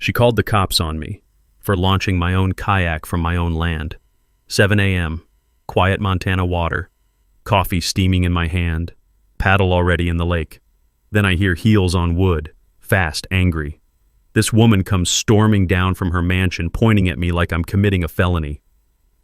She called the cops on me for launching my own kayak from my own land. 7 a.m., quiet Montana water, coffee steaming in my hand, paddle already in the lake. Then I hear heels on wood, fast, angry. This woman comes storming down from her mansion, pointing at me like I'm committing a felony.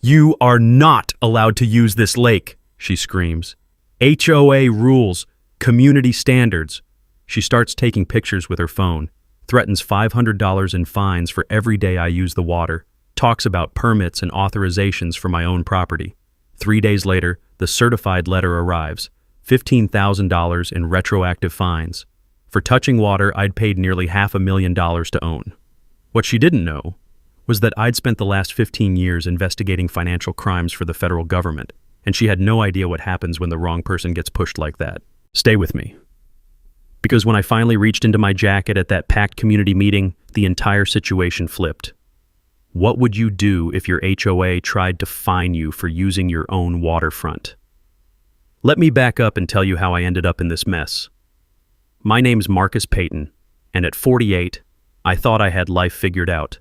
"You are not allowed to use this lake," she screams. "HOA rules, community standards." She starts taking pictures with her phone, threatens $500 in fines for every day I use the water, talks about permits and authorizations for my own property. 3 days later, the certified letter arrives, $15,000 in retroactive fines. For touching water I'd paid nearly $500,000 to own. What she didn't know was that I'd spent the last 15 years investigating financial crimes for the federal government, and she had no idea what happens when the wrong person gets pushed like that. Stay with me. Because when I finally reached into my jacket at that packed community meeting, the entire situation flipped. What would you do if your HOA tried to fine you for using your own waterfront? Let me back up and tell you how I ended up in this mess. My name's Marcus Payton, and at 48, I thought I had life figured out.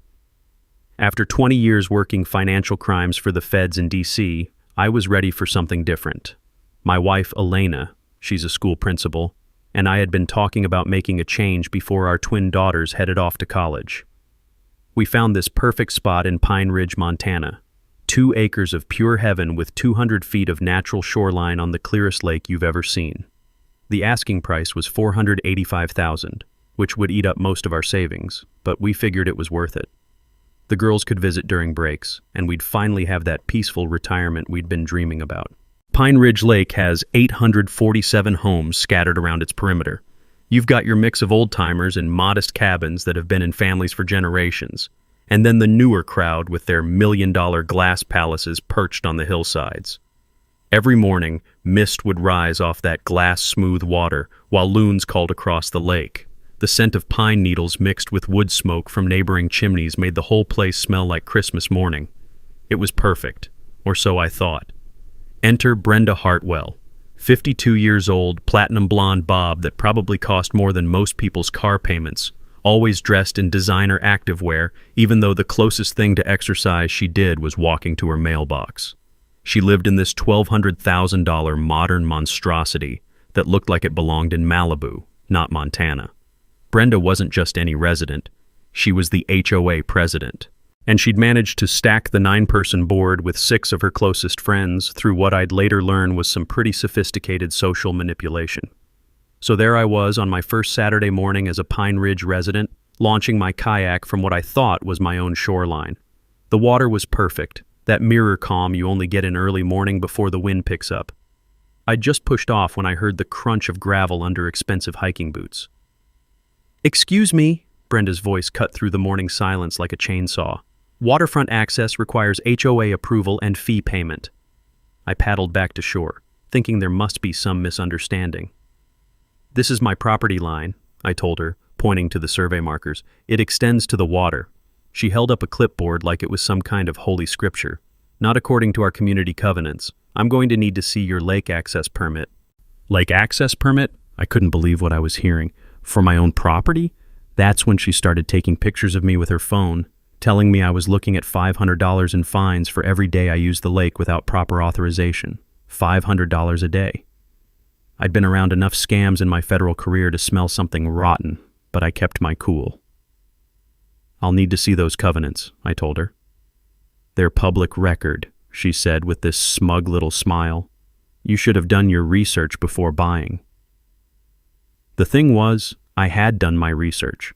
After 20 years working financial crimes for the feds in DC, I was ready for something different. My wife, Elena, she's a school principal, and I had been talking about making a change before our twin daughters headed off to college. We found this perfect spot in Pine Ridge, Montana. 2 acres of pure heaven with 200 feet of natural shoreline on the clearest lake you've ever seen. The asking price was $485,000, which would eat up most of our savings, but we figured it was worth it. The girls could visit during breaks, and we'd finally have that peaceful retirement we'd been dreaming about. Pine Ridge Lake has 847 homes scattered around its perimeter. You've got your mix of old-timers in modest cabins that have been in families for generations, and then the newer crowd with their million-dollar glass palaces perched on the hillsides. Every morning, mist would rise off that glass-smooth water while loons called across the lake. The scent of pine needles mixed with wood smoke from neighboring chimneys made the whole place smell like Christmas morning. It was perfect, or so I thought. Enter Brenda Hartwell, 52 years old, platinum blonde bob that probably cost more than most people's car payments, always dressed in designer activewear, even though the closest thing to exercise she did was walking to her mailbox. She lived in this $1,200,000 modern monstrosity that looked like it belonged in Malibu, not Montana. Brenda wasn't just any resident, she was the HOA president. And she'd managed to stack the 9-person board with 6 of her closest friends through what I'd later learn was some pretty sophisticated social manipulation. So there I was on my first Saturday morning as a Pine Ridge resident, launching my kayak from what I thought was my own shoreline. The water was perfect, that mirror calm you only get in early morning before the wind picks up. I'd just pushed off when I heard the crunch of gravel under expensive hiking boots. "Excuse me," Brenda's voice cut through the morning silence like a chainsaw. "Waterfront access requires HOA approval and fee payment." I paddled back to shore, thinking there must be some misunderstanding. "This is my property line," I told her, pointing to the survey markers. "It extends to the water." She held up a clipboard like it was some kind of holy scripture. "Not according to our community covenants. I'm going to need to see your lake access permit." Lake access permit? I couldn't believe what I was hearing. For my own property? That's when she started taking pictures of me with her phone, telling me I was looking at $500 in fines for every day I used the lake without proper authorization. $500 a day. I'd been around enough scams in my federal career to smell something rotten, but I kept my cool. "I'll need to see those covenants," I told her. "They're public record," she said with this smug little smile. "You should have done your research before buying." The thing was, I had done my research.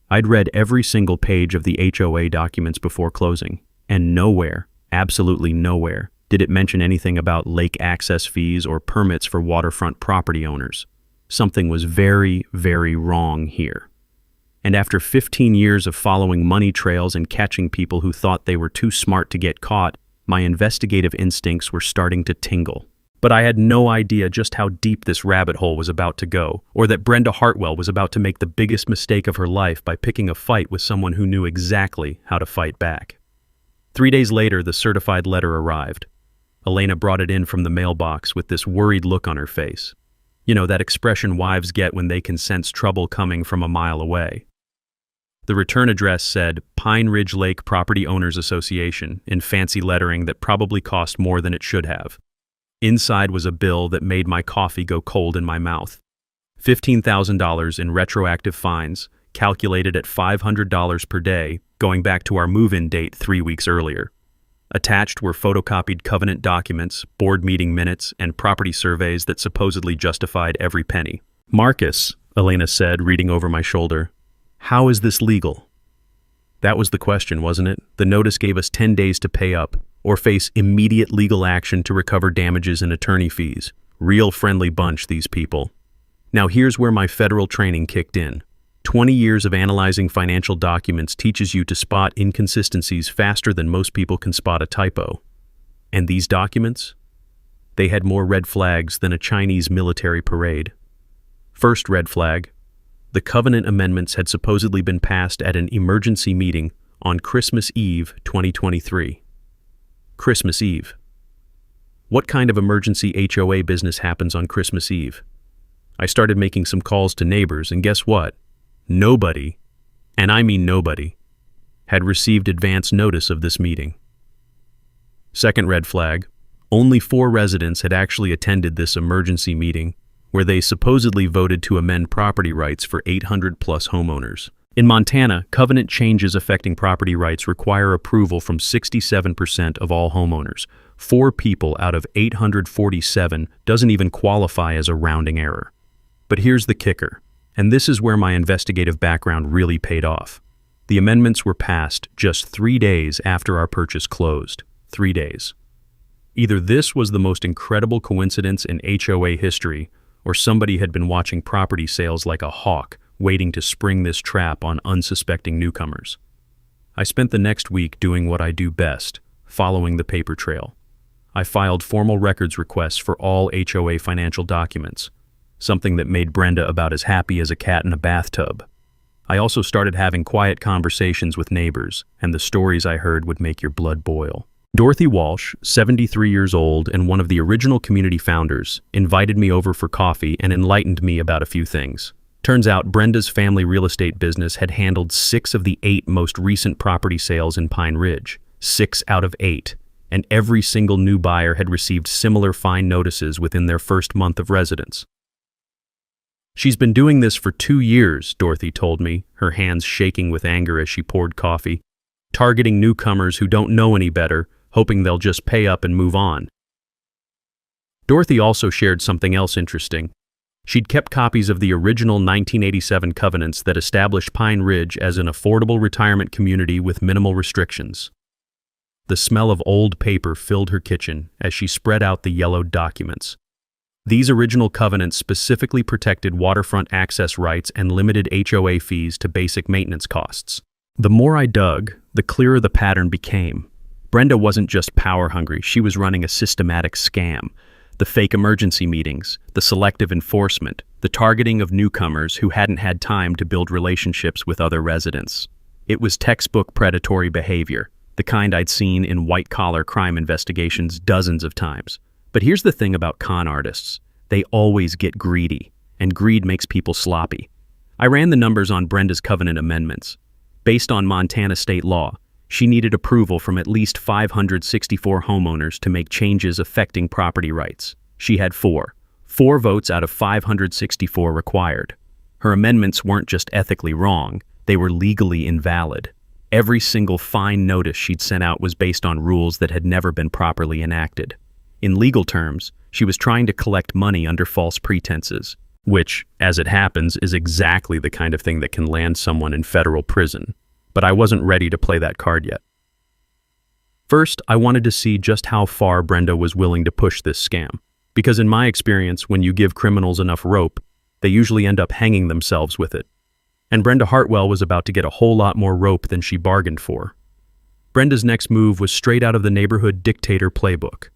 I'd read every single page of the HOA documents before closing, and nowhere, absolutely nowhere, did it mention anything about lake access fees or permits for waterfront property owners. Something was very, very wrong here. And after 15 years of following money trails and catching people who thought they were too smart to get caught, my investigative instincts were starting to tingle. But I had no idea just how deep this rabbit hole was about to go, or that Brenda Hartwell was about to make the biggest mistake of her life by picking a fight with someone who knew exactly how to fight back. 3 days later, the certified letter arrived. Elena brought it in from the mailbox with this worried look on her face. You know, that expression wives get when they can sense trouble coming from a mile away. The return address said Pine Ridge Lake Property Owners Association in fancy lettering that probably cost more than it should have. Inside was a bill that made my coffee go cold in my mouth. $15,000 in retroactive fines, calculated at $500 per day, going back to our move-in date 3 weeks earlier. Attached were photocopied covenant documents, board meeting minutes, and property surveys that supposedly justified every penny. "Marcus," Elena said, reading over my shoulder, "how is this legal?" That was the question, wasn't it? The notice gave us 10 days to pay up, or face immediate legal action to recover damages and attorney fees. Real friendly bunch, these people. Now here's where my federal training kicked in. 20 years of analyzing financial documents teaches you to spot inconsistencies faster than most people can spot a typo. And these documents? They had more red flags than a Chinese military parade. First red flag: the covenant amendments had supposedly been passed at an emergency meeting on Christmas Eve 2023. Christmas Eve. What kind of emergency HOA business happens on Christmas Eve? I started making some calls to neighbors, and guess what? Nobody, and I mean nobody, had received advance notice of this meeting. Second red flag: only 4 residents had actually attended this emergency meeting, where they supposedly voted to amend property rights for 800+ homeowners. In Montana, covenant changes affecting property rights require approval from 67% of all homeowners. 4 people out of 847 doesn't even qualify as a rounding error. But here's the kicker, and this is where my investigative background really paid off. The amendments were passed just 3 days after our purchase closed. 3 days. Either this was the most incredible coincidence in HOA history, or somebody had been watching property sales like a hawk, waiting to spring this trap on unsuspecting newcomers. I spent the next week doing what I do best, following the paper trail. I filed formal records requests for all HOA financial documents, something that made Brenda about as happy as a cat in a bathtub. I also started having quiet conversations with neighbors, and the stories I heard would make your blood boil. Dorothy Walsh, 73 years old and one of the original community founders, invited me over for coffee and enlightened me about a few things. Turns out Brenda's family real estate business had handled 6 of the 8 most recent property sales in Pine Ridge, 6 out of 8, and every single new buyer had received similar fine notices within their first month of residence. "She's been doing this for 2 years, Dorothy told me, her hands shaking with anger as she poured coffee, targeting newcomers who don't know any better, hoping they'll just pay up and move on." Dorothy also shared something else interesting. She'd kept copies of the original 1987 covenants that established Pine Ridge as an affordable retirement community with minimal restrictions. The smell of old paper filled her kitchen as she spread out the yellowed documents. These original covenants specifically protected waterfront access rights and limited HOA fees to basic maintenance costs. The more I dug, the clearer the pattern became. Brenda wasn't just power hungry, she was running a systematic scam. The fake emergency meetings, the selective enforcement, the targeting of newcomers who hadn't had time to build relationships with other residents. It was textbook predatory behavior, the kind I'd seen in white-collar crime investigations dozens of times. But here's the thing about con artists. They always get greedy, and greed makes people sloppy. I ran the numbers on Brenda's covenant amendments. Based on Montana state law, she needed approval from at least 564 homeowners to make changes affecting property rights. She had 4 votes out of 564 required. Her amendments weren't just ethically wrong, they were legally invalid. Every single fine notice she'd sent out was based on rules that had never been properly enacted. In legal terms, she was trying to collect money under false pretenses, which, as it happens, is exactly the kind of thing that can land someone in federal prison. But I wasn't ready to play that card yet. First, I wanted to see just how far Brenda was willing to push this scam, because in my experience, when you give criminals enough rope, they usually end up hanging themselves with it. And Brenda Hartwell was about to get a whole lot more rope than she bargained for. Brenda's next move was straight out of the neighborhood dictator playbook.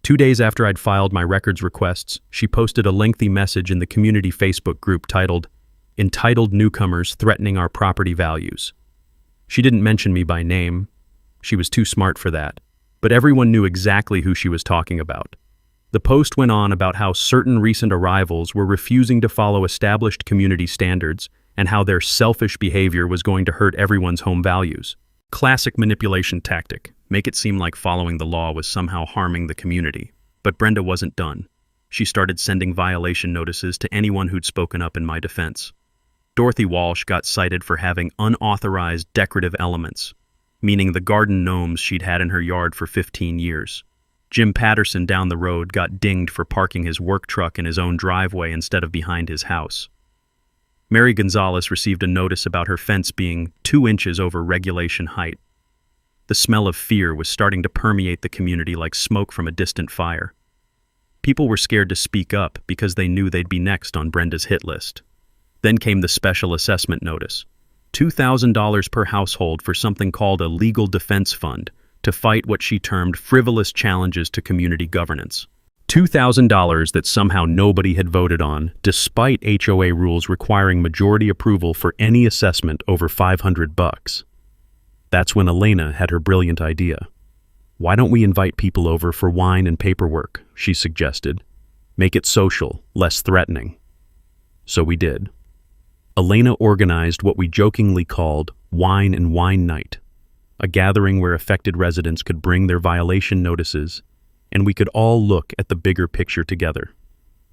2 days after I'd filed my records requests, she posted a lengthy message in the community Facebook group titled, "Entitled Newcomers Threatening Our Property Values." She didn't mention me by name. She was too smart for that. But everyone knew exactly who she was talking about. The post went on about how certain recent arrivals were refusing to follow established community standards and how their selfish behavior was going to hurt everyone's home values. Classic manipulation tactic, make it seem like following the law was somehow harming the community. But Brenda wasn't done. She started sending violation notices to anyone who'd spoken up in my defense. Dorothy Walsh got cited for having unauthorized decorative elements, meaning the garden gnomes she'd had in her yard for 15 years. Jim Patterson down the road got dinged for parking his work truck in his own driveway instead of behind his house. Mary Gonzalez received a notice about her fence being 2 inches over regulation height. The smell of fear was starting to permeate the community like smoke from a distant fire. People were scared to speak up because they knew they'd be next on Brenda's hit list. Then came the special assessment notice, $2,000 per household for something called a legal defense fund to fight what she termed frivolous challenges to community governance. $2,000 that somehow nobody had voted on, despite HOA rules requiring majority approval for any assessment over $500. That's when Elena had her brilliant idea. "Why don't we invite people over for wine and paperwork?" she suggested. "Make it social, less threatening." So we did. Elena organized what we jokingly called Wine and Wine Night, a gathering where affected residents could bring their violation notices, and we could all look at the bigger picture together.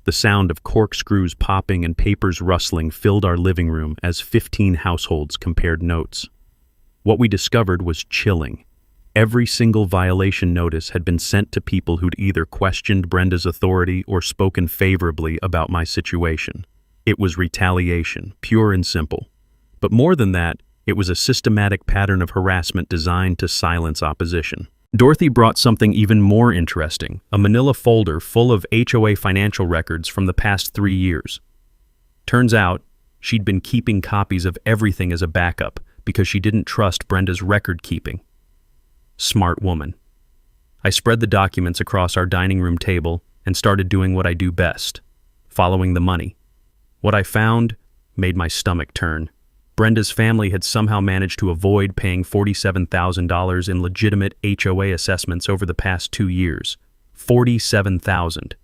The sound of corkscrews popping and papers rustling filled our living room as 15 households compared notes. What we discovered was chilling. Every single violation notice had been sent to people who'd either questioned Brenda's authority or spoken favorably about my situation. It was retaliation, pure and simple. But more than that, it was a systematic pattern of harassment designed to silence opposition. Dorothy brought something even more interesting, a manila folder full of HOA financial records from the past 3 years. Turns out, she'd been keeping copies of everything as a backup because she didn't trust Brenda's record keeping. Smart woman. I spread the documents across our dining room table and started doing what I do best, following the money. What I found made my stomach turn. Brenda's family had somehow managed to avoid paying $47,000 in legitimate HOA assessments over the past 2 years. $47,000.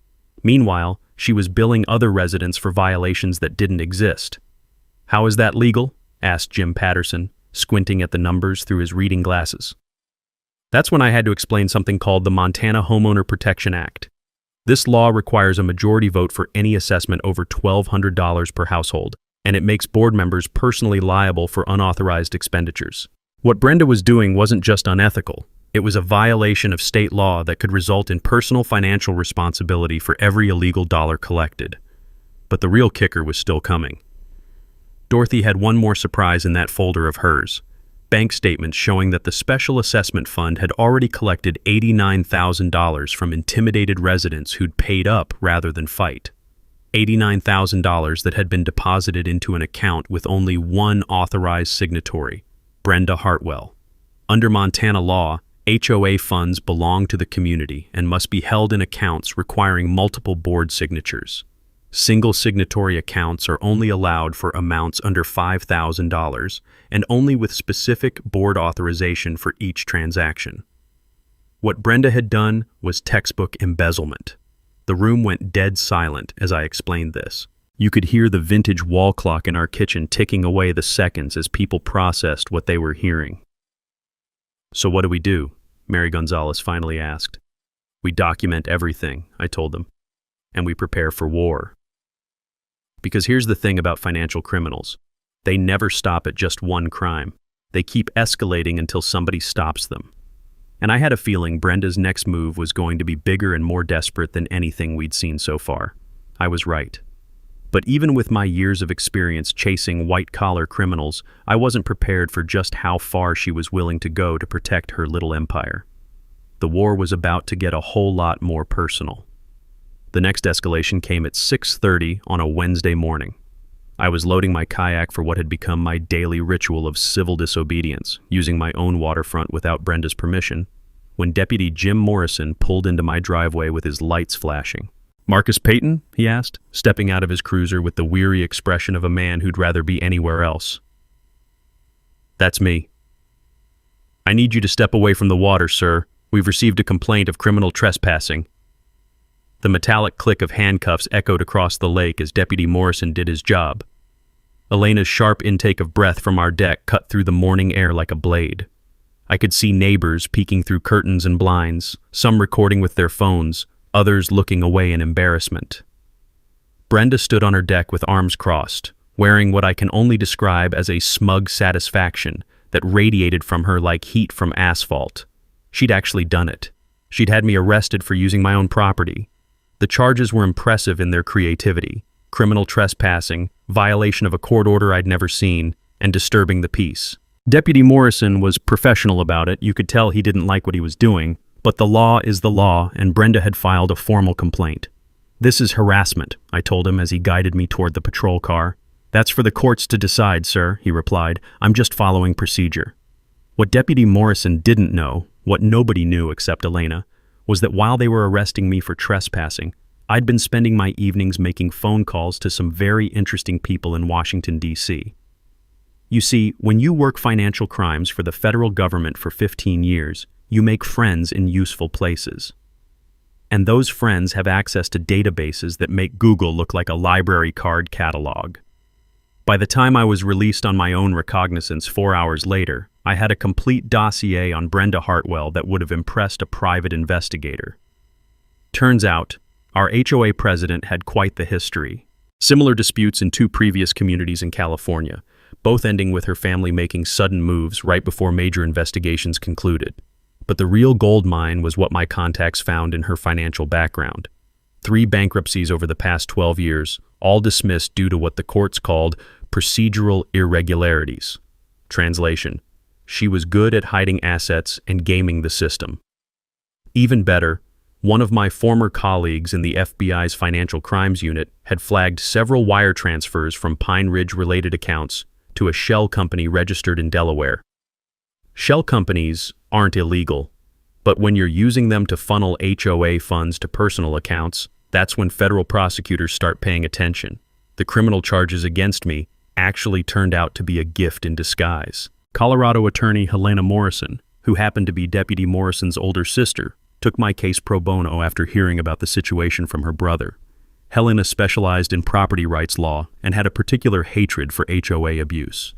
Meanwhile, she was billing other residents for violations that didn't exist. "How is that legal?" asked Jim Patterson, squinting at the numbers through his reading glasses. That's when I had to explain something called the Montana Homeowner Protection Act. This law requires a majority vote for any assessment over $1,200 per household, and it makes board members personally liable for unauthorized expenditures. What Brenda was doing wasn't just unethical. It was a violation of state law that could result in personal financial responsibility for every illegal dollar collected. But the real kicker was still coming. Dorothy had one more surprise in that folder of hers. Bank statements showing that the Special Assessment Fund had already collected $89,000 from intimidated residents who'd paid up rather than fight. $89,000 that had been deposited into an account with only one authorized signatory, Brenda Hartwell. Under Montana law, HOA funds belong to the community and must be held in accounts requiring multiple board signatures. Single signatory accounts are only allowed for amounts under $5,000 and only with specific board authorization for each transaction. What Brenda had done was textbook embezzlement. The room went dead silent as I explained this. You could hear the vintage wall clock in our kitchen ticking away the seconds as people processed what they were hearing. "So what do we do?" Mary Gonzalez finally asked. "We document everything," I told them, "and we prepare for war." Because here's the thing about financial criminals. They never stop at just one crime. They keep escalating until somebody stops them. And I had a feeling Brenda's next move was going to be bigger and more desperate than anything we'd seen so far. I was right. But even with my years of experience chasing white-collar criminals, I wasn't prepared for just how far she was willing to go to protect her little empire. The war was about to get a whole lot more personal. The next escalation came at 6:30 on a Wednesday morning. I was loading my kayak for what had become my daily ritual of civil disobedience, using my own waterfront without Brenda's permission, when Deputy Jim Morrison pulled into my driveway with his lights flashing. "Marcus Payton?" he asked, stepping out of his cruiser with the weary expression of a man who'd rather be anywhere else. "That's me." "I need you to step away from the water, sir. We've received a complaint of criminal trespassing." The metallic click of handcuffs echoed across the lake as Deputy Morrison did his job. Elena's sharp intake of breath from our deck cut through the morning air like a blade. I could see neighbors peeking through curtains and blinds, some recording with their phones, others looking away in embarrassment. Brenda stood on her deck with arms crossed, wearing what I can only describe as a smug satisfaction that radiated from her like heat from asphalt. She'd actually done it. She'd had me arrested for using my own property. The charges were impressive in their creativity: criminal trespassing, violation of a court order I'd never seen, and disturbing the peace. Deputy Morrison was professional about it. You could tell he didn't like what he was doing, but the law is the law, and Brenda had filed a formal complaint. "This is harassment," I told him as he guided me toward the patrol car. "That's for the courts to decide, sir," he replied. "I'm just following procedure." What Deputy Morrison didn't know, what nobody knew except Elena, was that while they were arresting me for trespassing, I'd been spending my evenings making phone calls to some very interesting people in Washington, D.C. You see, when you work financial crimes for the federal government for 15 years, you make friends in useful places. And those friends have access to databases that make Google look like a library card catalog. By the time I was released on my own recognizance 4 hours later, I had a complete dossier on Brenda Hartwell that would have impressed a private investigator. Turns out, our HOA president had quite the history. Similar disputes in 2 previous communities in California, both ending with her family making sudden moves right before major investigations concluded. But the real gold mine was what my contacts found in her financial background. 3 bankruptcies over the past 12 years, all dismissed due to what the courts called procedural irregularities. Translation: she was good at hiding assets and gaming the system. Even better, one of my former colleagues in the FBI's Financial Crimes Unit had flagged several wire transfers from Pine Ridge-related accounts to a shell company registered in Delaware. Shell companies aren't illegal, but when you're using them to funnel HOA funds to personal accounts, that's when federal prosecutors start paying attention. The criminal charges against me actually turned out to be a gift in disguise. Colorado attorney Helena Morrison, who happened to be Deputy Morrison's older sister, took my case pro bono after hearing about the situation from her brother. Helena specialized in property rights law and had a particular hatred for HOA abuse.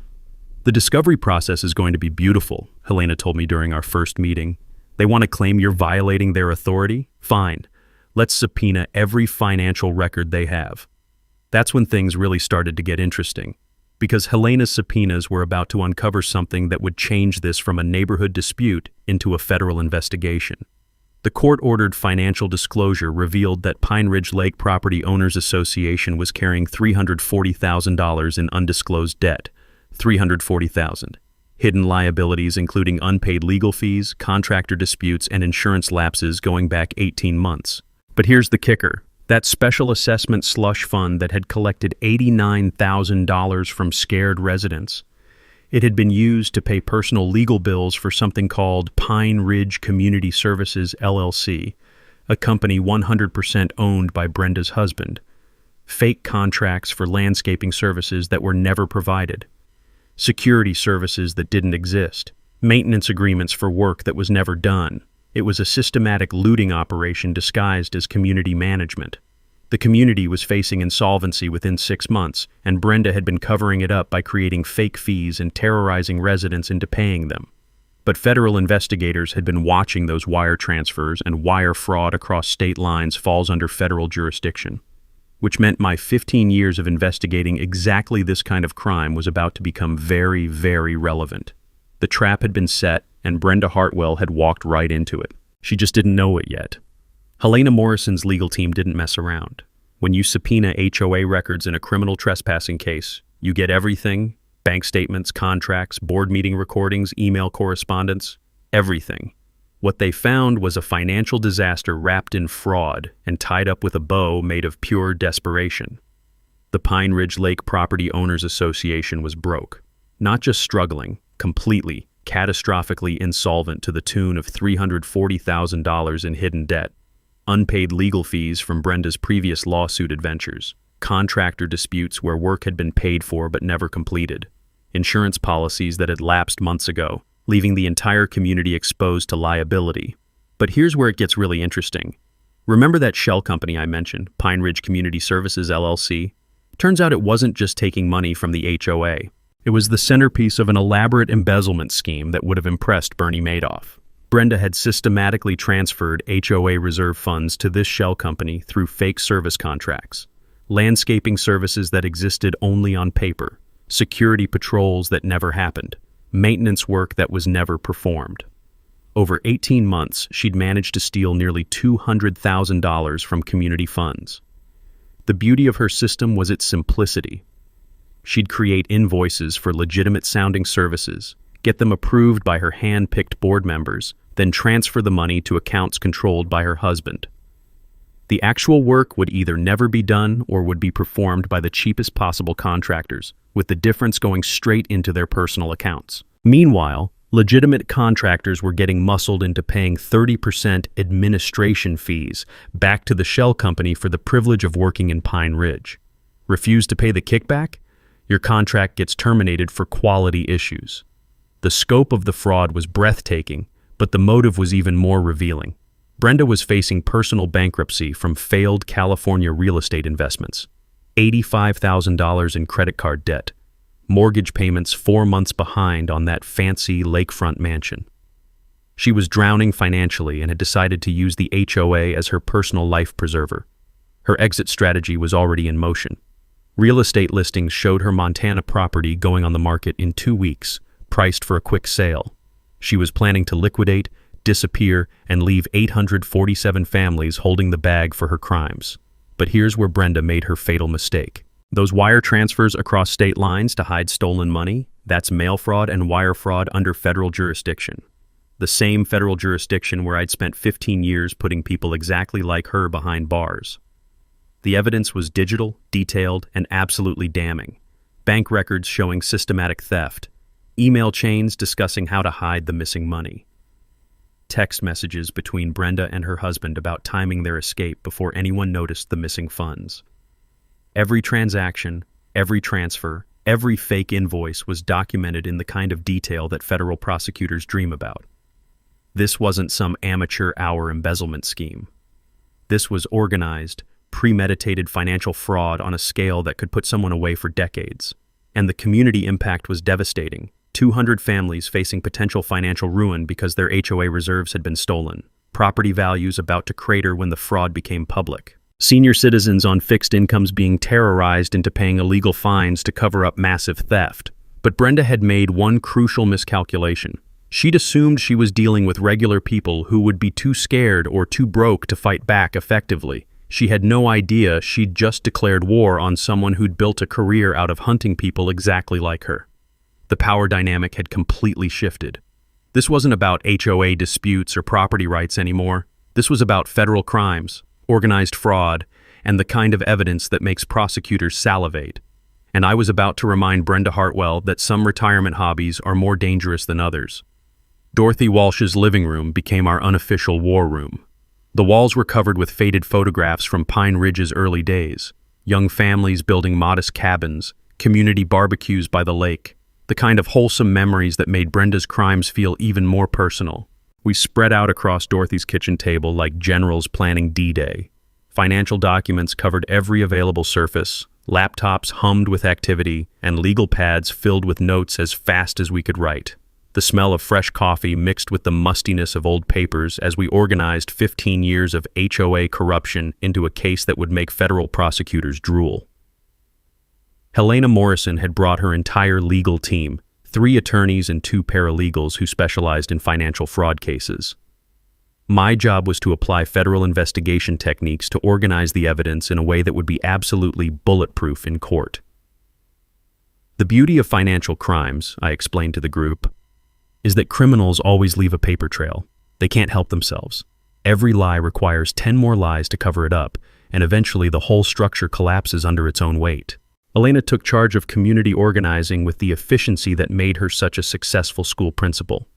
"The discovery process is going to be beautiful," Helena told me during our first meeting. "They want to claim you're violating their authority? Fine. Let's subpoena every financial record they have." That's when things really started to get interesting, because Helena's subpoenas were about to uncover something that would change this from a neighborhood dispute into a federal investigation. The court-ordered financial disclosure revealed that Pine Ridge Lake Property Owners Association was carrying $340,000 in undisclosed debt. $340,000. Hidden liabilities including unpaid legal fees, contractor disputes, and insurance lapses going back 18 months. But here's the kicker. That special assessment slush fund that had collected $89,000 from scared residents. It had been used to pay personal legal bills for something called Pine Ridge Community Services, LLC, a company 100% owned by Brenda's husband. Fake contracts for landscaping services that were never provided. Security services that didn't exist. Maintenance agreements for work that was never done. It was a systematic looting operation disguised as community management. The community was facing insolvency within 6 months, and Brenda had been covering it up by creating fake fees and terrorizing residents into paying them. But federal investigators had been watching those wire transfers, and wire fraud across state lines falls under federal jurisdiction, which meant my 15 years of investigating exactly this kind of crime was about to become very, very relevant. The trap had been set, and Brenda Hartwell had walked right into it. She just didn't know it yet. Helena Morrison's legal team didn't mess around. When you subpoena HOA records in a criminal trespassing case, you get everything: bank statements, contracts, board meeting recordings, email correspondence, everything. What they found was a financial disaster wrapped in fraud and tied up with a bow made of pure desperation. The Pine Ridge Lake Property Owners Association was broke. Not just struggling, completely, catastrophically insolvent to the tune of $340,000 in hidden debt. Unpaid legal fees from Brenda's previous lawsuit adventures. Contractor disputes where work had been paid for but never completed. Insurance policies that had lapsed months ago, leaving the entire community exposed to liability. But here's where it gets really interesting. Remember that shell company I mentioned, Pine Ridge Community Services, LLC? Turns out it wasn't just taking money from the HOA. It was the centerpiece of an elaborate embezzlement scheme that would have impressed Bernie Madoff. Brenda had systematically transferred HOA reserve funds to this shell company through fake service contracts, landscaping services that existed only on paper, security patrols that never happened, maintenance work that was never performed. Over 18 months, she'd managed to steal nearly $200,000 from community funds. The beauty of her system was its simplicity. She'd create invoices for legitimate-sounding services, get them approved by her hand-picked board members, then transfer the money to accounts controlled by her husband. The actual work would either never be done or would be performed by the cheapest possible contractors, with the difference going straight into their personal accounts. Meanwhile, legitimate contractors were getting muscled into paying 30% administration fees back to the shell company for the privilege of working in Pine Ridge. Refuse to pay the kickback? Your contract gets terminated for quality issues. The scope of the fraud was breathtaking, but the motive was even more revealing. Brenda was facing personal bankruptcy from failed California real estate investments, $85,000 in credit card debt, mortgage payments 4 months behind on that fancy lakefront mansion. She was drowning financially and had decided to use the HOA as her personal life preserver. Her exit strategy was already in motion. Real estate listings showed her Montana property going on the market in 2 weeks, priced for a quick sale. She was planning to liquidate, disappear, and leave 847 families holding the bag for her crimes. But here's where Brenda made her fatal mistake. Those wire transfers across state lines to hide stolen money, that's mail fraud and wire fraud under federal jurisdiction. The same federal jurisdiction where I'd spent 15 years putting people exactly like her behind bars. The evidence was digital, detailed, and absolutely damning. Bank records showing systematic theft, email chains discussing how to hide the missing money, text messages between Brenda and her husband about timing their escape before anyone noticed the missing funds. Every transaction, every transfer, every fake invoice was documented in the kind of detail that federal prosecutors dream about. This wasn't some amateur hour embezzlement scheme. This was organized, premeditated financial fraud on a scale that could put someone away for decades. And the community impact was devastating. 200 families facing potential financial ruin because their HOA reserves had been stolen. Property values about to crater when the fraud became public. Senior citizens on fixed incomes being terrorized into paying illegal fines to cover up massive theft. But Brenda had made one crucial miscalculation. She'd assumed she was dealing with regular people who would be too scared or too broke to fight back effectively. She had no idea she'd just declared war on someone who'd built a career out of hunting people exactly like her. The power dynamic had completely shifted. This wasn't about HOA disputes or property rights anymore. This was about federal crimes, organized fraud, and the kind of evidence that makes prosecutors salivate. And I was about to remind Brenda Hartwell that some retirement hobbies are more dangerous than others. Dorothy Walsh's living room became our unofficial war room. The walls were covered with faded photographs from Pine Ridge's early days, young families building modest cabins, community barbecues by the lake, the kind of wholesome memories that made Brenda's crimes feel even more personal. We spread out across Dorothy's kitchen table like generals planning D-Day. Financial documents covered every available surface, laptops hummed with activity, and legal pads filled with notes as fast as we could write. The smell of fresh coffee mixed with the mustiness of old papers as we organized 15 years of HOA corruption into a case that would make federal prosecutors drool. Helena Morrison had brought her entire legal team, 3 attorneys and 2 paralegals who specialized in financial fraud cases. My job was to apply federal investigation techniques to organize the evidence in a way that would be absolutely bulletproof in court. The beauty of financial crimes, I explained to the group, is that criminals always leave a paper trail. They can't help themselves. Every lie requires 10 more lies to cover it up, and eventually the whole structure collapses under its own weight. Elena took charge of community organizing with the efficiency that made her such a successful school principal.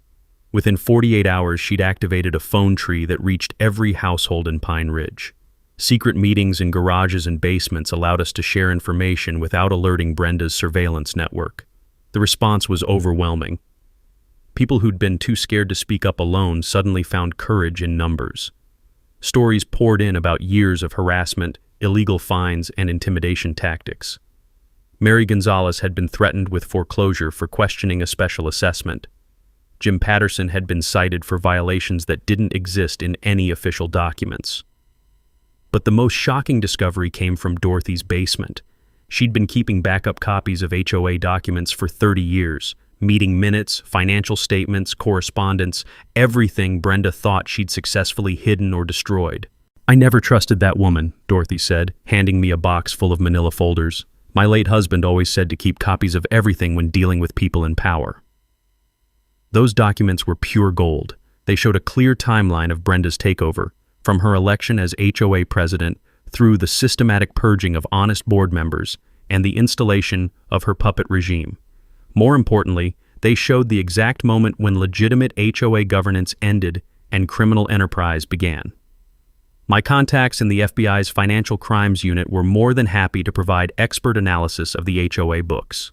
Within 48 hours, she'd activated a phone tree that reached every household in Pine Ridge. Secret meetings in garages and basements allowed us to share information without alerting Brenda's surveillance network. The response was overwhelming. People who'd been too scared to speak up alone suddenly found courage in numbers. Stories poured in about years of harassment, illegal fines, and intimidation tactics. Mary Gonzalez had been threatened with foreclosure for questioning a special assessment. Jim Patterson had been cited for violations that didn't exist in any official documents. But the most shocking discovery came from Dorothy's basement. She'd been keeping backup copies of HOA documents for 30 years, meeting minutes, financial statements, correspondence, everything Brenda thought she'd successfully hidden or destroyed. "I never trusted that woman," Dorothy said, handing me a box full of manila folders. "My late husband always said to keep copies of everything when dealing with people in power." Those documents were pure gold. They showed a clear timeline of Brenda's takeover, from her election as HOA president through the systematic purging of honest board members and the installation of her puppet regime. More importantly, they showed the exact moment when legitimate HOA governance ended and criminal enterprise began. My contacts in the FBI's Financial Crimes Unit were more than happy to provide expert analysis of the HOA books.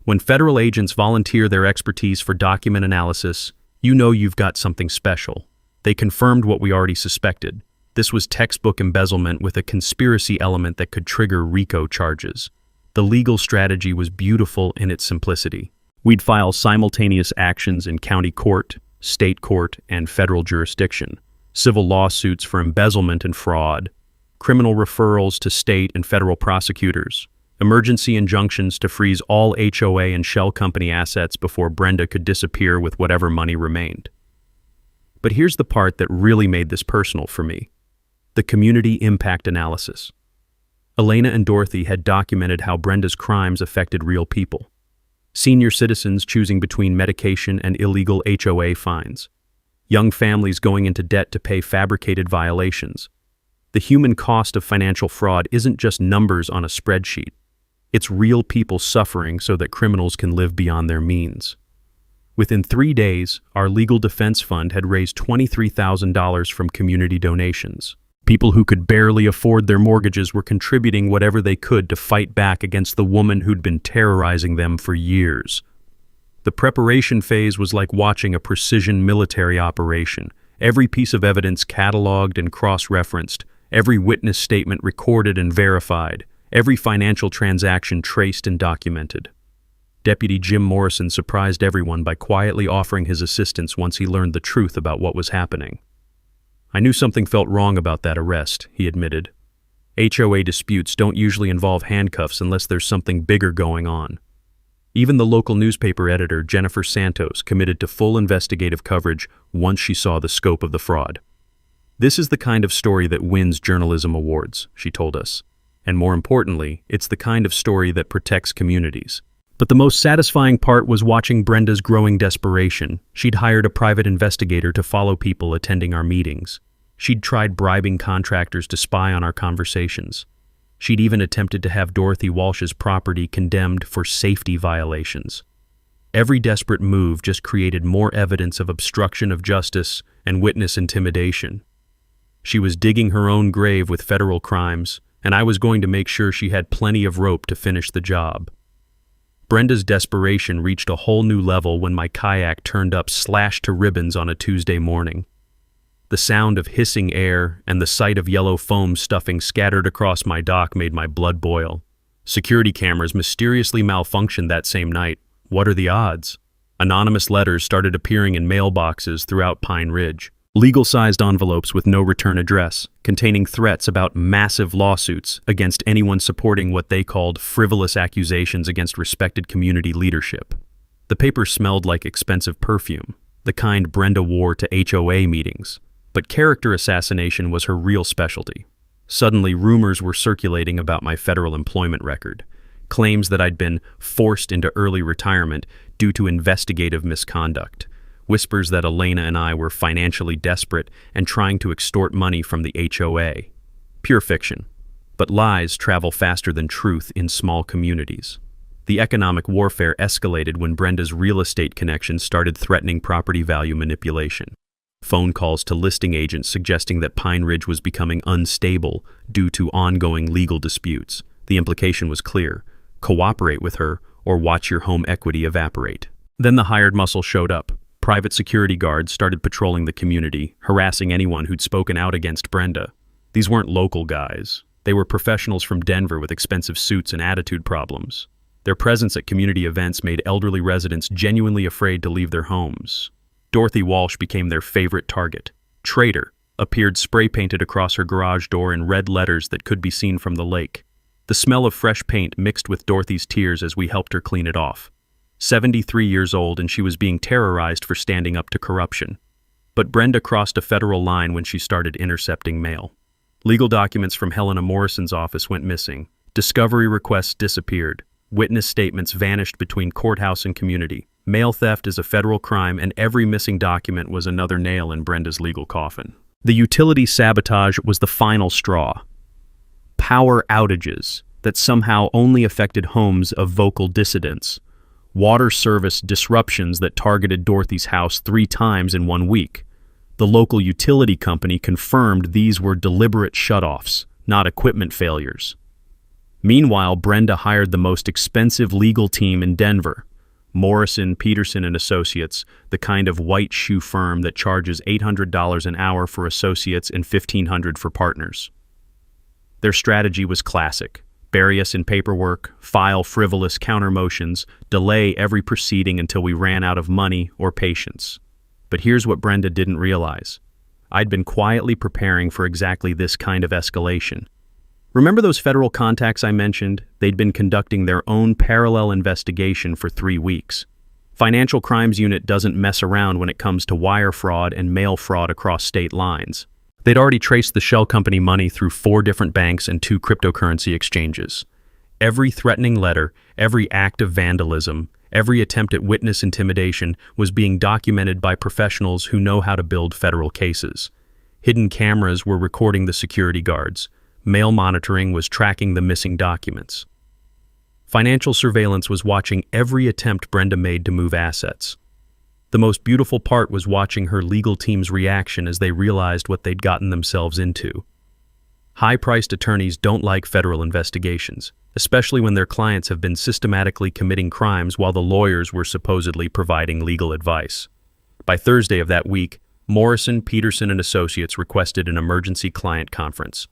When federal agents volunteer their expertise for document analysis, you know you've got something special. They confirmed what we already suspected. This was textbook embezzlement with a conspiracy element that could trigger RICO charges. The legal strategy was beautiful in its simplicity. We'd file simultaneous actions in county court, state court, and federal jurisdiction. Civil lawsuits for embezzlement and fraud, criminal referrals to state and federal prosecutors, emergency injunctions to freeze all HOA and shell company assets before Brenda could disappear with whatever money remained. But here's the part that really made this personal for me: the community impact analysis. Elena and Dorothy had documented how Brenda's crimes affected real people. Senior citizens choosing between medication and illegal HOA fines. Young families going into debt to pay fabricated violations. The human cost of financial fraud isn't just numbers on a spreadsheet. It's real people suffering so that criminals can live beyond their means. Within 3 days, our legal defense fund had raised $23,000 from community donations. People who could barely afford their mortgages were contributing whatever they could to fight back against the woman who'd been terrorizing them for years. The preparation phase was like watching a precision military operation. Every piece of evidence cataloged and cross-referenced, every witness statement recorded and verified, every financial transaction traced and documented. Deputy Jim Morrison surprised everyone by quietly offering his assistance once he learned the truth about what was happening. "I knew something felt wrong about that arrest," he admitted. "HOA disputes don't usually involve handcuffs unless there's something bigger going on." Even the local newspaper editor, Jennifer Santos, committed to full investigative coverage once she saw the scope of the fraud. "This is the kind of story that wins journalism awards," she told us. "And more importantly, it's the kind of story that protects communities." But the most satisfying part was watching Brenda's growing desperation. She'd hired a private investigator to follow people attending our meetings. She'd tried bribing contractors to spy on our conversations. She'd even attempted to have Dorothy Walsh's property condemned for safety violations. Every desperate move just created more evidence of obstruction of justice and witness intimidation. She was digging her own grave with federal crimes, and I was going to make sure she had plenty of rope to finish the job. Brenda's desperation reached a whole new level when my kayak turned up slashed to ribbons on a Tuesday morning. The sound of hissing air and the sight of yellow foam stuffing scattered across my dock made my blood boil. Security cameras mysteriously malfunctioned that same night. What are the odds? Anonymous letters started appearing in mailboxes throughout Pine Ridge. Legal-sized envelopes with no return address, containing threats about massive lawsuits against anyone supporting what they called frivolous accusations against respected community leadership. The paper smelled like expensive perfume, the kind Brenda wore to HOA meetings. But character assassination was her real specialty. Suddenly, rumors were circulating about my federal employment record, claims that I'd been forced into early retirement due to investigative misconduct, whispers that Elena and I were financially desperate and trying to extort money from the HOA. Pure fiction. But lies travel faster than truth in small communities. The economic warfare escalated when Brenda's real estate connections started threatening property value manipulation. Phone calls to listing agents suggesting that Pine Ridge was becoming unstable due to ongoing legal disputes. The implication was clear: cooperate with her or watch your home equity evaporate. Then the hired muscle showed up. Private security guards started patrolling the community, harassing anyone who'd spoken out against Brenda. These weren't local guys. They were professionals from Denver with expensive suits and attitude problems. Their presence at community events made elderly residents genuinely afraid to leave their homes. Dorothy Walsh became their favorite target. Traitor appeared spray-painted across her garage door in red letters that could be seen from the lake. The smell of fresh paint mixed with Dorothy's tears as we helped her clean it off. 73 years old, and she was being terrorized for standing up to corruption. But Brenda crossed a federal line when she started intercepting mail. Legal documents from Helena Morrison's office went missing. Discovery requests disappeared. Witness statements vanished between courthouse and community. Mail theft is a federal crime, and every missing document was another nail in Brenda's legal coffin. The utility sabotage was the final straw. Power outages that somehow only affected homes of vocal dissidents. Water service disruptions that targeted Dorothy's house 3 times in 1 week. The local utility company confirmed these were deliberate shutoffs, not equipment failures. Meanwhile, Brenda hired the most expensive legal team in Denver, Morrison, Peterson and Associates, the kind of white shoe firm that charges $800 an hour for associates and $1,500 for partners. Their strategy was classic. Bury us in paperwork, file frivolous counter-motions, delay every proceeding until we ran out of money or patience. But here's what Brenda didn't realize. I'd been quietly preparing for exactly this kind of escalation. Remember those federal contacts I mentioned? They'd been conducting their own parallel investigation for 3 weeks. Financial Crimes Unit doesn't mess around when it comes to wire fraud and mail fraud across state lines. They'd already traced the shell company money through 4 different banks and 2 cryptocurrency exchanges. Every threatening letter, every act of vandalism, every attempt at witness intimidation was being documented by professionals who know how to build federal cases. Hidden cameras were recording the security guards. Mail monitoring was tracking the missing documents. Financial surveillance was watching every attempt Brenda made to move assets. The most beautiful part was watching her legal team's reaction as they realized what they'd gotten themselves into. High-priced attorneys don't like federal investigations, especially when their clients have been systematically committing crimes while the lawyers were supposedly providing legal advice. By Thursday of that week, Morrison, Peterson and Associates requested an emergency client conference.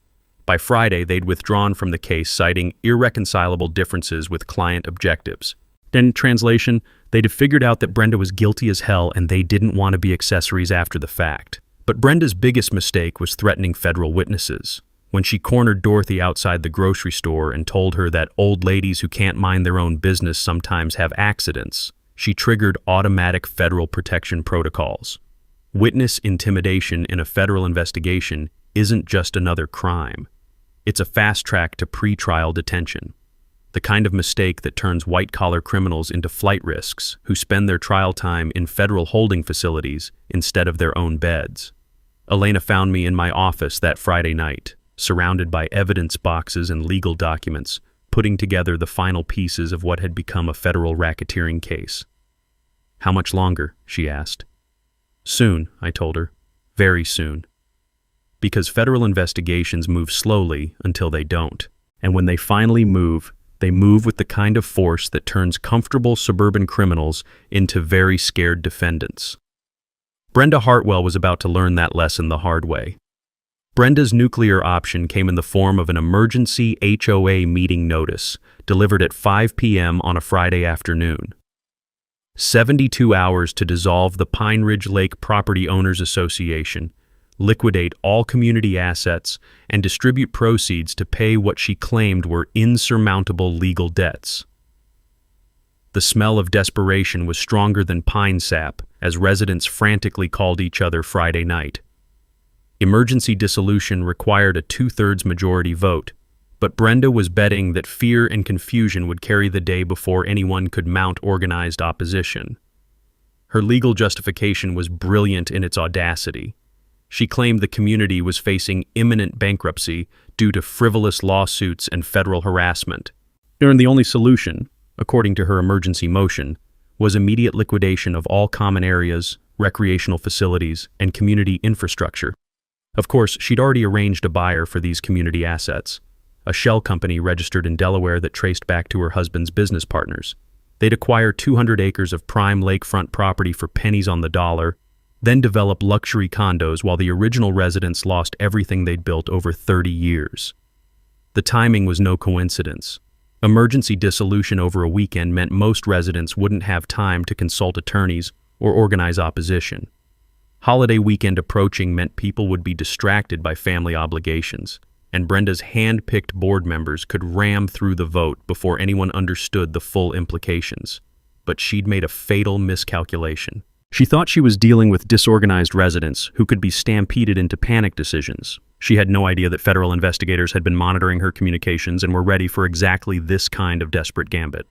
By Friday, they'd withdrawn from the case, citing irreconcilable differences with client objectives. In translation, they'd have figured out that Brenda was guilty as hell and they didn't want to be accessories after the fact. But Brenda's biggest mistake was threatening federal witnesses. When she cornered Dorothy outside the grocery store and told her that old ladies who can't mind their own business sometimes have accidents, she triggered automatic federal protection protocols. Witness intimidation in a federal investigation isn't just another crime. It's a fast track to pre-trial detention. The kind of mistake that turns white-collar criminals into flight risks who spend their trial time in federal holding facilities instead of their own beds. Elena found me in my office that Friday night, surrounded by evidence boxes and legal documents, putting together the final pieces of what had become a federal racketeering case. "How much longer?" she asked. "Soon," I told her. "Very soon." Because federal investigations move slowly until they don't. And when they finally move, they move with the kind of force that turns comfortable suburban criminals into very scared defendants. Brenda Hartwell was about to learn that lesson the hard way. Brenda's nuclear option came in the form of an emergency HOA meeting notice, delivered at 5 p.m. on a Friday afternoon. 72 hours to dissolve the Pine Ridge Lake Property Owners Association, liquidate all community assets, and distribute proceeds to pay what she claimed were insurmountable legal debts. The smell of desperation was stronger than pine sap as residents frantically called each other Friday night. Emergency dissolution required a 2/3 majority vote, but Brenda was betting that fear and confusion would carry the day before anyone could mount organized opposition. Her legal justification was brilliant in its audacity. She claimed the community was facing imminent bankruptcy due to frivolous lawsuits and federal harassment. And the only solution, according to her emergency motion, was immediate liquidation of all common areas, recreational facilities, and community infrastructure. Of course, she'd already arranged a buyer for these community assets, a shell company registered in Delaware that traced back to her husband's business partners. They'd acquire 200 acres of prime lakefront property for pennies on the dollar, then develop luxury condos while the original residents lost everything they'd built over 30 years. The timing was no coincidence. Emergency dissolution over a weekend meant most residents wouldn't have time to consult attorneys or organize opposition. Holiday weekend approaching meant people would be distracted by family obligations, and Brenda's hand-picked board members could ram through the vote before anyone understood the full implications. But she'd made a fatal miscalculation. She thought she was dealing with disorganized residents who could be stampeded into panic decisions. She had no idea that federal investigators had been monitoring her communications and were ready for exactly this kind of desperate gambit.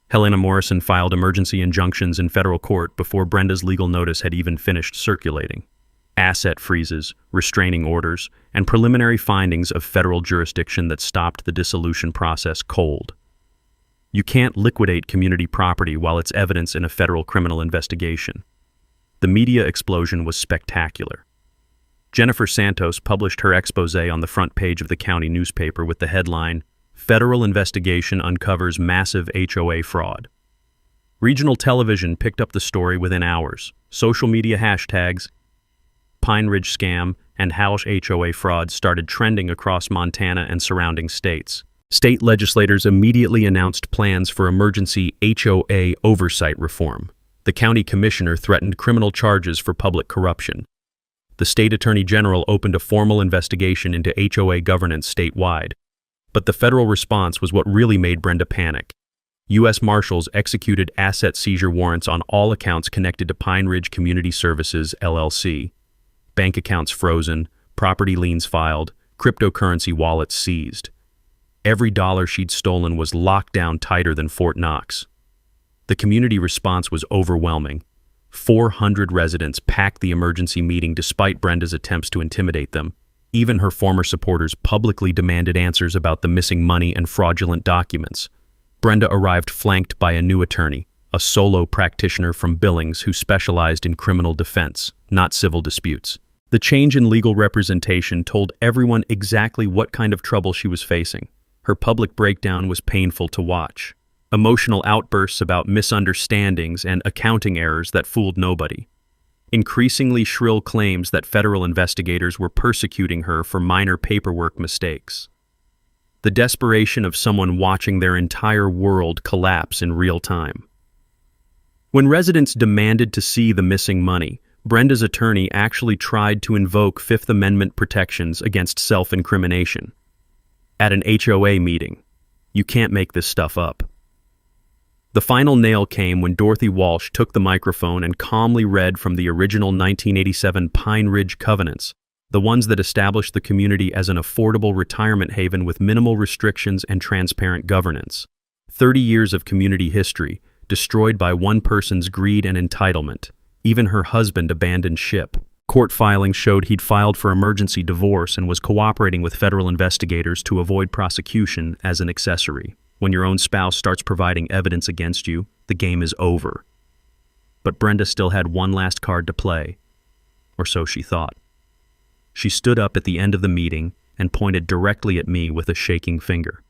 Helena Morrison filed emergency injunctions in federal court before Brenda's legal notice had even finished circulating. Asset freezes, restraining orders, and preliminary findings of federal jurisdiction that stopped the dissolution process cold. You can't liquidate community property while it's evidence in a federal criminal investigation. The media explosion was spectacular. Jennifer Santos published her expose on the front page of the county newspaper with the headline, "Federal Investigation Uncovers Massive HOA Fraud." Regional television picked up the story within hours. Social media hashtags, Pine Ridge Scam, and House HOA Fraud started trending across Montana and surrounding states. State legislators immediately announced plans for emergency HOA oversight reform. The county commissioner threatened criminal charges for public corruption. The state attorney general opened a formal investigation into HOA governance statewide. But the federal response was what really made Brenda panic. U.S. Marshals executed asset seizure warrants on all accounts connected to Pine Ridge Community Services, LLC. Bank accounts frozen, property liens filed, cryptocurrency wallets seized. Every dollar she'd stolen was locked down tighter than Fort Knox. The community response was overwhelming. 400 residents packed the emergency meeting despite Brenda's attempts to intimidate them. Even her former supporters publicly demanded answers about the missing money and fraudulent documents. Brenda arrived flanked by a new attorney, a solo practitioner from Billings who specialized in criminal defense, not civil disputes. The change in legal representation told everyone exactly what kind of trouble she was facing. Her public breakdown was painful to watch. Emotional outbursts about misunderstandings and accounting errors that fooled nobody. Increasingly shrill claims that federal investigators were persecuting her for minor paperwork mistakes. The desperation of someone watching their entire world collapse in real time. When residents demanded to see the missing money, Brenda's attorney actually tried to invoke Fifth Amendment protections against self-incrimination. At an HOA meeting, you can't make this stuff up. The final nail came when Dorothy Walsh took the microphone and calmly read from the original 1987 Pine Ridge Covenants, the ones that established the community as an affordable retirement haven with minimal restrictions and transparent governance. 30 years of community history, destroyed by one person's greed and entitlement. Even her husband abandoned ship. Court filings showed he'd filed for emergency divorce and was cooperating with federal investigators to avoid prosecution as an accessory. When your own spouse starts providing evidence against you, the game is over. But Brenda still had one last card to play, or so she thought. She stood up at the end of the meeting and pointed directly at me with a shaking finger.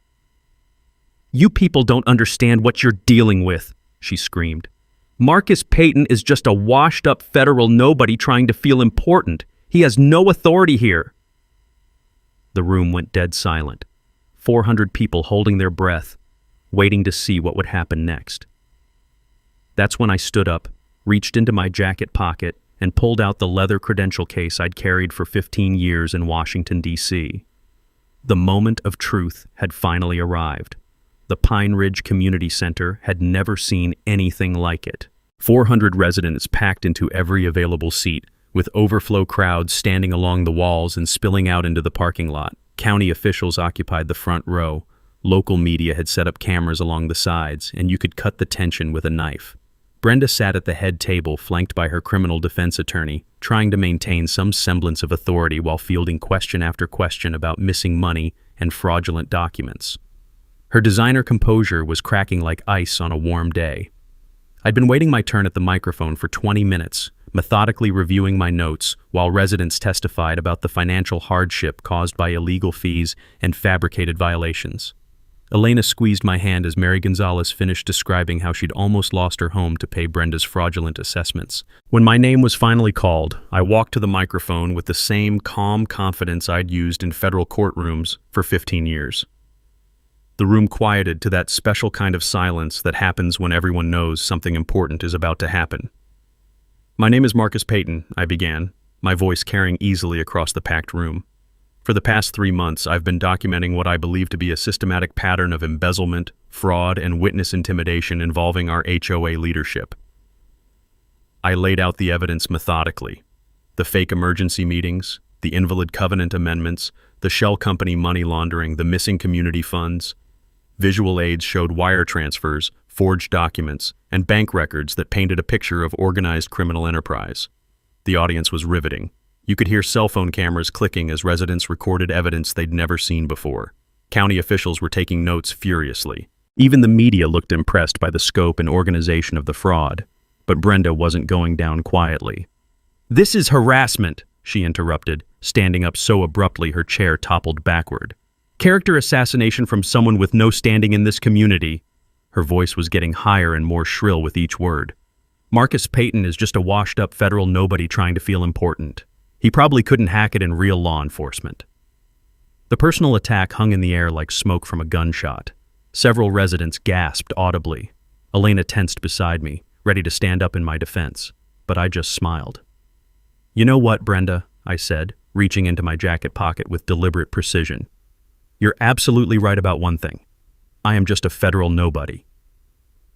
"You people don't understand what you're dealing with," she screamed. "Marcus Payton is just a washed-up federal nobody trying to feel important. He has no authority here." The room went dead silent. 400 people holding their breath, waiting to see what would happen next. That's when I stood up, reached into my jacket pocket, and pulled out the leather credential case I'd carried for 15 years in Washington, D.C. The moment of truth had finally arrived. The Pine Ridge Community Center had never seen anything like it. 400 residents packed into every available seat, with overflow crowds standing along the walls and spilling out into the parking lot. County officials occupied the front row. Local media had set up cameras along the sides, and you could cut the tension with a knife. Brenda sat at the head table, flanked by her criminal defense attorney, trying to maintain some semblance of authority while fielding question after question about missing money and fraudulent documents. Her designer composure was cracking like ice on a warm day. I'd been waiting my turn at the microphone for 20 minutes, methodically reviewing my notes while residents testified about the financial hardship caused by illegal fees and fabricated violations. Elena squeezed my hand as Mary Gonzalez finished describing how she'd almost lost her home to pay Brenda's fraudulent assessments. When my name was finally called, I walked to the microphone with the same calm confidence I'd used in federal courtrooms for 15 years. The room quieted to that special kind of silence that happens when everyone knows something important is about to happen. "My name is Marcus Payton," I began, my voice carrying easily across the packed room. "For the past 3 months, I've been documenting what I believe to be a systematic pattern of embezzlement, fraud, and witness intimidation involving our HOA leadership." I laid out the evidence methodically. The fake emergency meetings, the invalid covenant amendments, the shell company money laundering, the missing community funds. Visual aids showed wire transfers, forged documents, and bank records that painted a picture of organized criminal enterprise. The audience was riveting. You could hear cell phone cameras clicking as residents recorded evidence they'd never seen before. County officials were taking notes furiously. Even the media looked impressed by the scope and organization of the fraud. But Brenda wasn't going down quietly. "This is harassment," she interrupted, standing up so abruptly her chair toppled backward. "Character assassination from someone with no standing in this community." Her voice was getting higher and more shrill with each word. "Marcus Payton is just a washed-up federal nobody trying to feel important. He probably couldn't hack it in real law enforcement." The personal attack hung in the air like smoke from a gunshot. Several residents gasped audibly. Elena tensed beside me, ready to stand up in my defense, but I just smiled. "You know what, Brenda?" I said, reaching into my jacket pocket with deliberate precision. "You're absolutely right about one thing. I am just a federal nobody."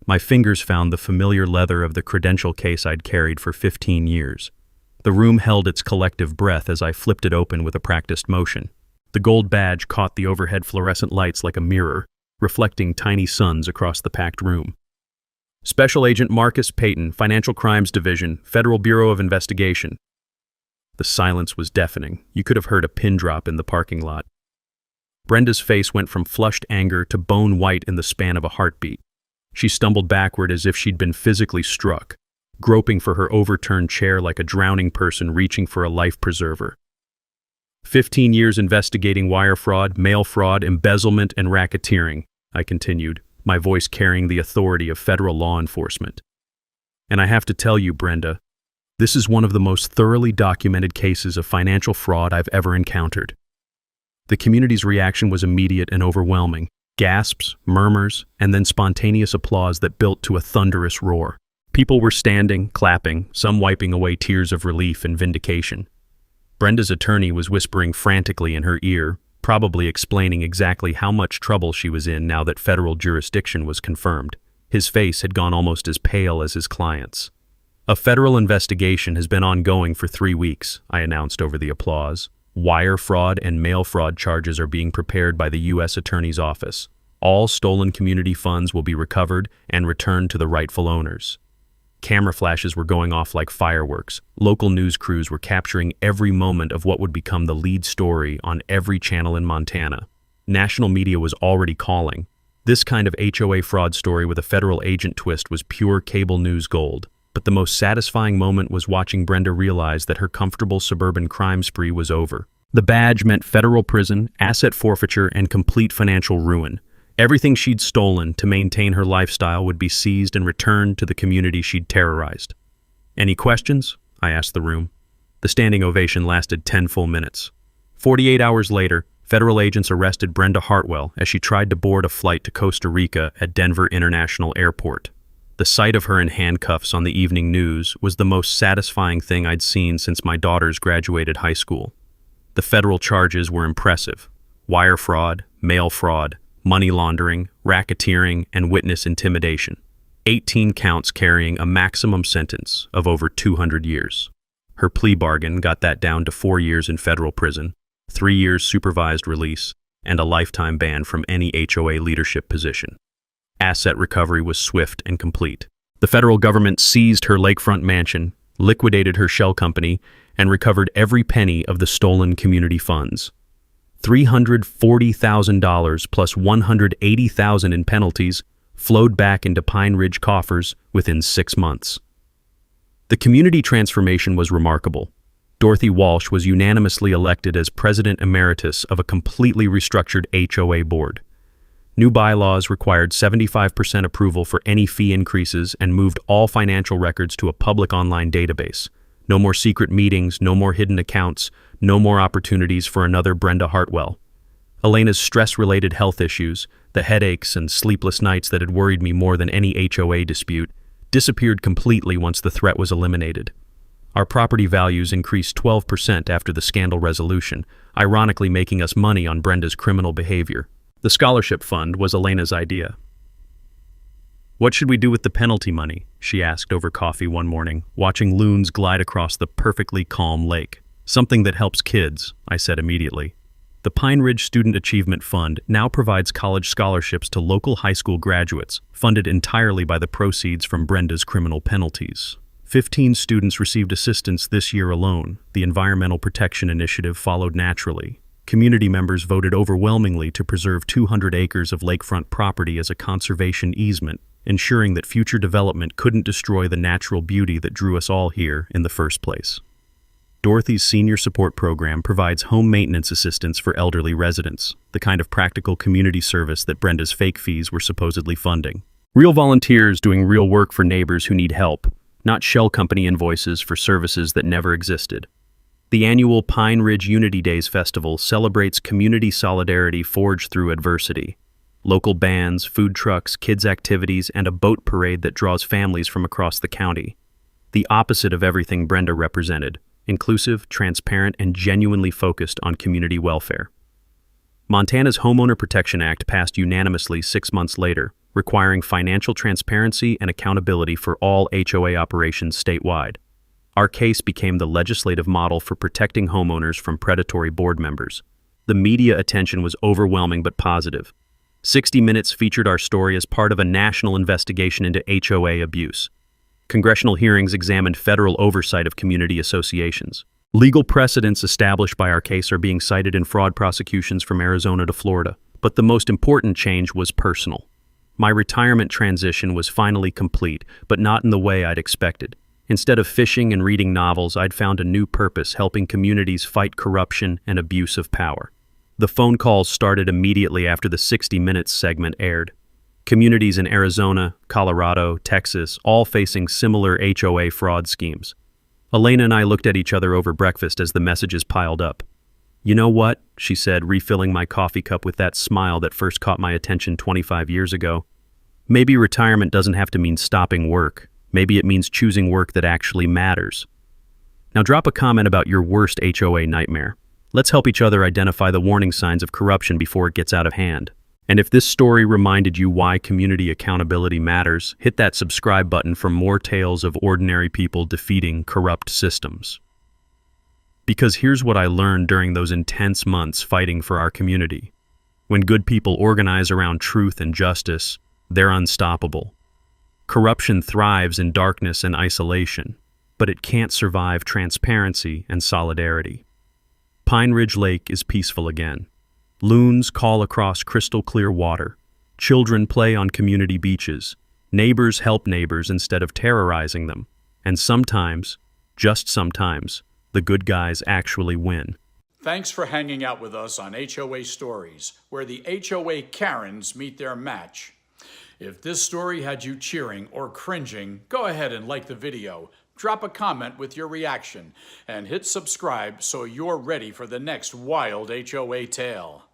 My fingers found the familiar leather of the credential case I'd carried for 15 years. The room held its collective breath as I flipped it open with a practiced motion. The gold badge caught the overhead fluorescent lights like a mirror, reflecting tiny suns across the packed room. "Special Agent Marcus Payton, Financial Crimes Division, Federal Bureau of Investigation." The silence was deafening. You could have heard a pin drop in the parking lot. Brenda's face went from flushed anger to bone white in the span of a heartbeat. She stumbled backward as if she'd been physically struck, groping for her overturned chair like a drowning person reaching for a life preserver. 15 years investigating wire fraud, mail fraud, embezzlement, and racketeering, I continued, my voice carrying the authority of federal law enforcement. "And I have to tell you, Brenda, this is one of the most thoroughly documented cases of financial fraud I've ever encountered." The community's reaction was immediate and overwhelming. Gasps, murmurs, and then spontaneous applause that built to a thunderous roar. People were standing, clapping, some wiping away tears of relief and vindication. Brenda's attorney was whispering frantically in her ear, probably explaining exactly how much trouble she was in now that federal jurisdiction was confirmed. His face had gone almost as pale as his client's. "A federal investigation has been ongoing for 3 weeks, I announced over the applause. "Wire fraud and mail fraud charges are being prepared by the U.S. Attorney's Office. All stolen community funds will be recovered and returned to the rightful owners." Camera flashes were going off like fireworks. Local news crews were capturing every moment of what would become the lead story on every channel in Montana. National media was already calling. This kind of HOA fraud story with a federal agent twist was pure cable news gold. But the most satisfying moment was watching Brenda realize that her comfortable suburban crime spree was over. The badge meant federal prison, asset forfeiture, and complete financial ruin. Everything she'd stolen to maintain her lifestyle would be seized and returned to the community she'd terrorized. "Any questions?" I asked the room. The standing ovation lasted 10 full minutes. 48 hours later, federal agents arrested Brenda Hartwell as she tried to board a flight to Costa Rica at Denver International Airport. The sight of her in handcuffs on the evening news was the most satisfying thing I'd seen since my daughters graduated high school. The federal charges were impressive: wire fraud, mail fraud, money laundering, racketeering, and witness intimidation. 18 counts carrying a maximum sentence of over 200 years. Her plea bargain got that down to 4 years in federal prison, 3 years supervised release, and a lifetime ban from any HOA leadership position. Asset recovery was swift and complete. The federal government seized her lakefront mansion, liquidated her shell company, and recovered every penny of the stolen community funds. $340,000 plus $180,000 in penalties flowed back into Pine Ridge coffers within 6 months. The community transformation was remarkable. Dorothy Walsh was unanimously elected as President Emeritus of a completely restructured HOA board. New bylaws required 75% approval for any fee increases and moved all financial records to a public online database. No more secret meetings, no more hidden accounts, no more opportunities for another Brenda Hartwell. Elena's stress-related health issues, the headaches and sleepless nights that had worried me more than any HOA dispute, disappeared completely once the threat was eliminated. Our property values increased 12% after the scandal resolution, ironically making us money on Brenda's criminal behavior. The scholarship fund was Elena's idea. "What should we do with the penalty money?" she asked over coffee one morning, watching loons glide across the perfectly calm lake. "Something that helps kids," I said immediately. The Pine Ridge Student Achievement Fund now provides college scholarships to local high school graduates, funded entirely by the proceeds from Brenda's criminal penalties. 15 students received assistance this year alone. The Environmental Protection Initiative followed naturally. Community members voted overwhelmingly to preserve 200 acres of lakefront property as a conservation easement, ensuring that future development couldn't destroy the natural beauty that drew us all here in the first place. Dorothy's Senior Support Program provides home maintenance assistance for elderly residents, the kind of practical community service that Brenda's fake fees were supposedly funding. Real volunteers doing real work for neighbors who need help, not shell company invoices for services that never existed. The annual Pine Ridge Unity Days Festival celebrates community solidarity forged through adversity. Local bands, food trucks, kids' activities, and a boat parade that draws families from across the county. The opposite of everything Brenda represented: inclusive, transparent, and genuinely focused on community welfare. Montana's Homeowner Protection Act passed unanimously 6 months later, requiring financial transparency and accountability for all HOA operations statewide. Our case became the legislative model for protecting homeowners from predatory board members. The media attention was overwhelming but positive. 60 Minutes featured our story as part of a national investigation into HOA abuse. Congressional hearings examined federal oversight of community associations. Legal precedents established by our case are being cited in fraud prosecutions from Arizona to Florida. But the most important change was personal. My retirement transition was finally complete, but not in the way I'd expected. Instead of fishing and reading novels, I'd found a new purpose: helping communities fight corruption and abuse of power. The phone calls started immediately after the 60 Minutes segment aired. Communities in Arizona, Colorado, Texas, all facing similar HOA fraud schemes. Elena and I looked at each other over breakfast as the messages piled up. "You know what?" she said, refilling my coffee cup with that smile that first caught my attention 25 years ago. "Maybe retirement doesn't have to mean stopping work. Maybe it means choosing work that actually matters." Now drop a comment about your worst HOA nightmare. Let's help each other identify the warning signs of corruption before it gets out of hand. And if this story reminded you why community accountability matters, hit that subscribe button for more tales of ordinary people defeating corrupt systems. Because here's what I learned during those intense months fighting for our community. When good people organize around truth and justice, they're unstoppable. Corruption thrives in darkness and isolation, but it can't survive transparency and solidarity. Pine Ridge Lake is peaceful again. Loons call across crystal clear water. Children play on community beaches. Neighbors help neighbors instead of terrorizing them. And sometimes, just sometimes, the good guys actually win. Thanks for hanging out with us on HOA Stories, where the HOA Karens meet their match. If this story had you cheering or cringing, go ahead and like the video, drop a comment with your reaction, and hit subscribe so you're ready for the next wild HOA tale.